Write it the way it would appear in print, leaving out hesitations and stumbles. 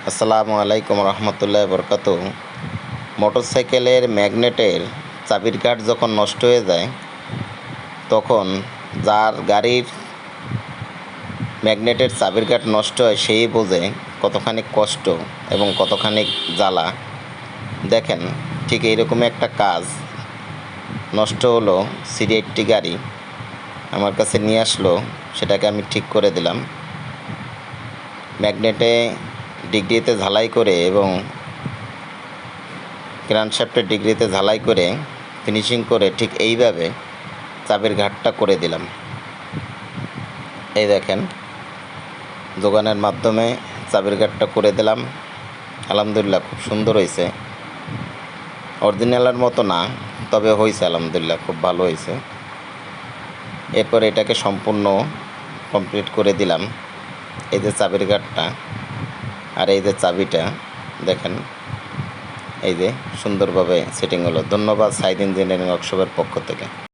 আসসালামু আলাইকুম রহমতুল্লাহ বরকাত। মোটরসাইকেলের ম্যাগনেটের চাবির গার্ড যখন নষ্ট হয়ে যায় তখন যার গাড়ির ম্যাগনেটের চাবির গার্ড নষ্ট হয় সেই বোঝে কতখানি কষ্ট এবং কতখানি জ্বালা। দেখেন, ঠিক এইরকম একটা কাজ নষ্ট হলো। সিডি80 গাড়ি আমার কাছে নিয়ে আসলো, সেটাকে আমি ঠিক করে দিলাম। ম্যাগনেটে ডিগ্রিতে ঝালাই করে এবং ক্র্যাঙ্কশ্যাফটের ডিগ্রিতে ঝালাই করে ফিনিশিং করে ঠিক এইভাবে চাবির ঘাটটা করে দিলাম। এই দেখেন, দোকানের মাধ্যমে চাবির ঘাটটা করে দিলাম। আলহামদুলিল্লাহ, খুব সুন্দর হয়েছে। অরিজিনালের মতো না, তবে হয়েছে আলহামদুলিল্লাহ, খুব ভালো হয়েছে। এরপর এটাকে সম্পূর্ণ কমপ্লিট করে দিলাম। এই যে চাবির ঘাটটা আর এই যে চাবিটা দেখেন, এই যে সুন্দরভাবে সেটিং হলো। ধন্যবাদ সাইদ ইঞ্জিনিয়ারিং ওয়ার্কশপের পক্ষ থেকে।